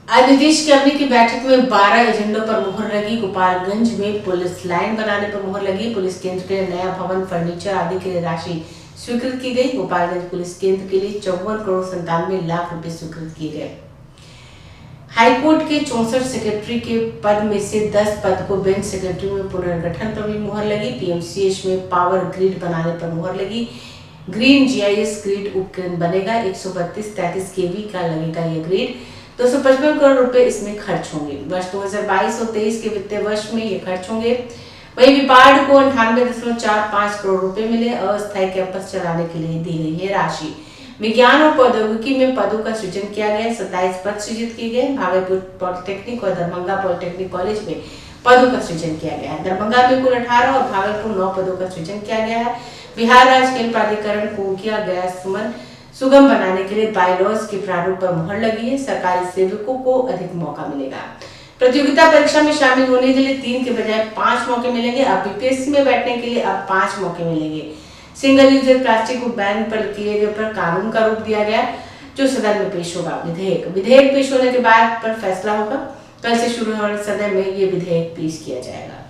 आज नीतीश कैबिनेट की बैठक में 12 एजेंडों पर मुहर लगी। गोपालगंज में पुलिस लाइन बनाने पर मुहर लगी। पुलिस केंद्र के लिए नया भवन, फर्नीचर आदि के लिए राशि स्वीकृत की गई। गोपालगंज पुलिस केंद्र के लिए 54 करोड़ 97 लाख रुपए स्वीकृत किए गए। हाईकोर्ट के 64 सेक्रेटरी के पद में से 10 पद को बेंच सेक्रेटरी में पुनर्गठन पर भी मुहर लगी। पीएमसीएच में पावर ग्रिड बनाने पर मुहर लगी। ग्रीन जीआईएस ग्रिड उपकेंद्र बनेगा। 132-33 केवी का लगेगा यह ग्रिड। 255 करोड़ रुपए इसमें खर्च होंगे। वर्ष 2022 और 23 के वित्तीय वर्ष में ये खर्च होंगे। वहीं विपाड को 98.45 करोड़ रुपए मिले। अस्थायी कैंपस चलाने के लिए दी गई है राशि। विज्ञान और प्रौद्योगिकी में पदों का सृजन किया गया। 27 पद सृजित किए गए। भागलपुर पॉलिटेक्निक और दरभंगा पॉलिटेक्निक कॉलेज में पदों का सृजन किया गया है। दरभंगा में कुल 18 और भागलपुर 9 पदों का सृजन किया गया है। बिहार राज्य खेल प्राधिकरण को किया गया सुगम बनाने के लिए बायलॉज के प्रारूप पर मुहर लगी है। सरकारी सेवकों को अधिक मौका मिलेगा। प्रतियोगिता परीक्षा में शामिल होने के लिए 3 के बजाय 5 मौके मिलेंगे। अब बीपीएससी में बैठने के लिए अब 5 मौके मिलेंगे। सिंगल यूजर प्लास्टिक को बैन पर किए गए पर कानून का रूप दिया गया, जो सदन में पेश होगा। विधेयक पेश होने के बाद पर फैसला होगा। कल से शुरू होने वाले सदन में ये विधेयक पेश किया जाएगा।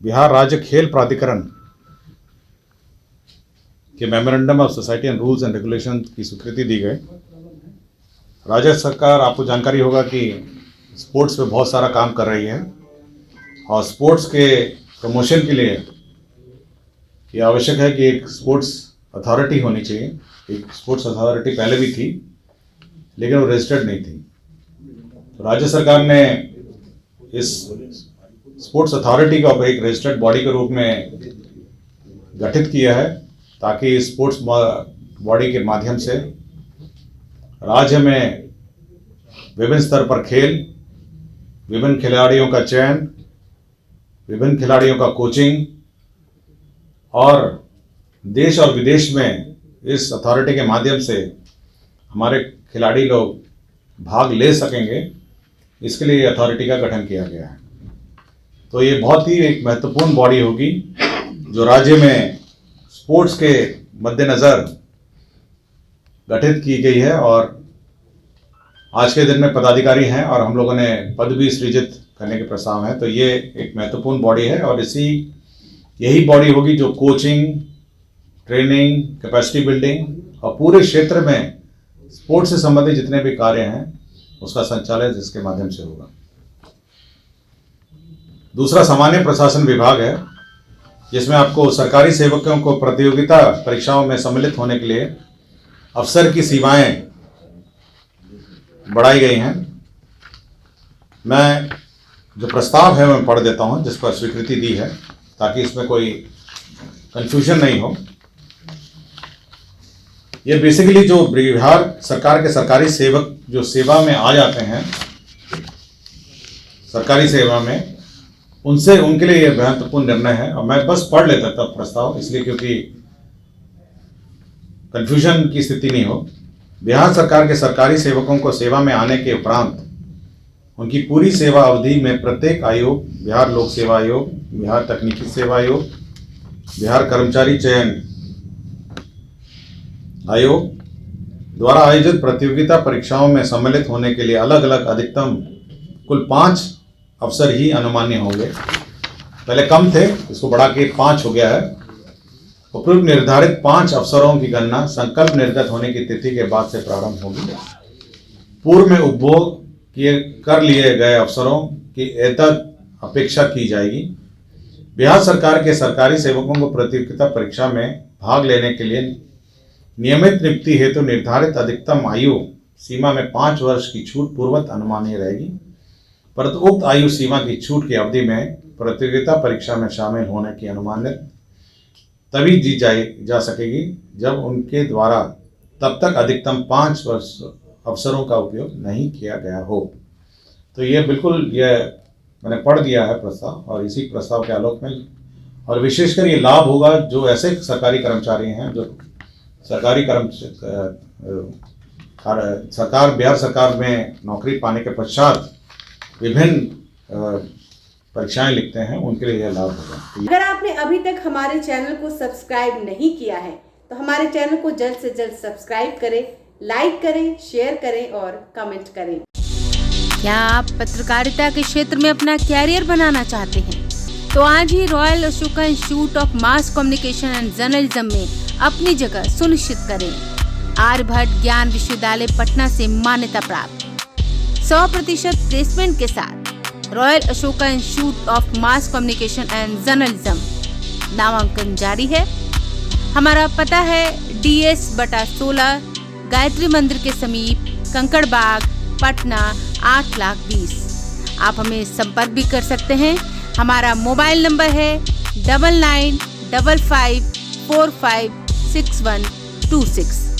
बिहार राज्य खेल प्राधिकरण के memorandum of society and rules and regulation की स्वीकृति दी गई। राज्य सरकार, आपको जानकारी होगा कि स्पोर्ट्स पे बहुत सारा काम कर रही है और स्पोर्ट्स के प्रमोशन के लिए ये आवश्यक है कि एक स्पोर्ट्स अथॉरिटी होनी चाहिए। एक स्पोर्ट्स अथॉरिटी पहले भी थी, लेकिन वो रजिस्टर्ड नहीं थी। तो राज्य सरकार ने इस स्पोर्ट्स अथॉरिटी को एक रजिस्टर्ड बॉडी के रूप में गठित किया है, ताकि स्पोर्ट्स बॉडी के माध्यम से राज्य में विभिन्न स्तर पर खेल, विभिन्न खिलाड़ियों का चयन, विभिन्न खिलाड़ियों का कोचिंग और देश और विदेश में इस अथॉरिटी के माध्यम से हमारे खिलाड़ी लोग भाग ले सकेंगे, इसके लिए अथॉरिटी का गठन किया गया है। तो ये बहुत ही एक महत्वपूर्ण बॉडी होगी जो राज्य में स्पोर्ट्स के मद्देनज़र गठित की गई है और आज के दिन में पदाधिकारी हैं और हम लोगों ने पद भी सृजित करने के प्रस्ताव हैं। तो ये एक महत्वपूर्ण बॉडी है और यही बॉडी होगी जो कोचिंग, ट्रेनिंग, कैपेसिटी बिल्डिंग और पूरे क्षेत्र में स्पोर्ट्स से संबंधित जितने भी कार्य हैं उसका संचालन इसके माध्यम से होगा। दूसरा सामान्य प्रशासन विभाग है, जिसमें आपको सरकारी सेवकों को प्रतियोगिता परीक्षाओं में सम्मिलित होने के लिए अवसर की सीमाएं बढ़ाई गई हैं। मैं जो प्रस्ताव है मैं पढ़ देता हूं, जिस पर स्वीकृति दी है, ताकि इसमें कोई कंफ्यूजन नहीं हो। ये बेसिकली जो बिहार सरकार के सरकारी सेवक जो सेवा में आ जाते हैं सरकारी सेवा में, उनसे उनके लिए यह महत्वपूर्ण निर्णय है। और मैं बस पढ़ लेता था प्रस्ताव, इसलिए क्योंकि कंफ्यूजन की स्थिति नहीं हो। बिहार सरकार के सरकारी सेवकों को सेवा में आने के उपरांत उनकी पूरी सेवा अवधि में प्रत्येक आयोग, बिहार लोक सेवा आयोग, बिहार तकनीकी सेवा आयोग, बिहार कर्मचारी चयन आयोग द्वारा आयोजित प्रतियोगिता परीक्षाओं में सम्मिलित होने के लिए अलग अलग अधिकतम कुल 5 अवसर ही अनुमान्य होंगे। पहले कम थे, इसको बढ़ा के 5 हो गया है। उपयुक्त निर्धारित 5 अवसरों की गणना संकल्प निर्गत होने की तिथि के बाद से प्रारंभ होगी। पूर्व में उपभोग कर लिए गए अवसरों की एतद अपेक्षा की जाएगी। बिहार सरकार के सरकारी सेवकों को प्रतियोगिता परीक्षा में भाग लेने के लिए नियमित नियुक्ति हेतु निर्धारित अधिकतम आयु सीमा में 5 वर्ष की छूट पूर्वत अनुमानीय रहेगी, परंतु उक्त आयु सीमा की छूट की अवधि में प्रतियोगिता परीक्षा में शामिल होने की अनुमानित तभी दी जा सकेगी जब उनके द्वारा तब तक अधिकतम 5 वर्ष अवसरों का उपयोग नहीं किया गया हो। तो ये बिल्कुल मैंने पढ़ दिया है प्रस्ताव, और इसी प्रस्ताव के आलोक में और विशेषकर ये लाभ होगा जो ऐसे सरकारी कर्मचारी हैं जो बिहार सरकार में नौकरी पाने के पश्चात विभिन्न परीक्षाएं लिखते हैं, उनके लिए यह लाभ होगा। अगर आपने अभी तक हमारे चैनल को सब्सक्राइब नहीं किया है तो हमारे चैनल को जल्द से जल्द सब्सक्राइब करें, लाइक करें, शेयर करें और कमेंट करें। क्या आप पत्रकारिता के क्षेत्र में अपना कैरियर बनाना चाहते हैं तो आज ही royal Ashoka institute of mass communication and journalism में अपनी जगह सुनिश्चित करें। आर्यभट्ट ज्ञान विश्वविद्यालय पटना से मान्यता प्राप्त 100% प्लेसमेंट के साथ royal Ashoka institute of mass communication and journalism नामांकन जारी है। हमारा पता है DS/16 गायत्री मंदिर के समीप कंकड़ बाग पटना 8,20,000। आप हमें संपर्क भी कर सकते हैं। हमारा मोबाइल नंबर है 9955456126।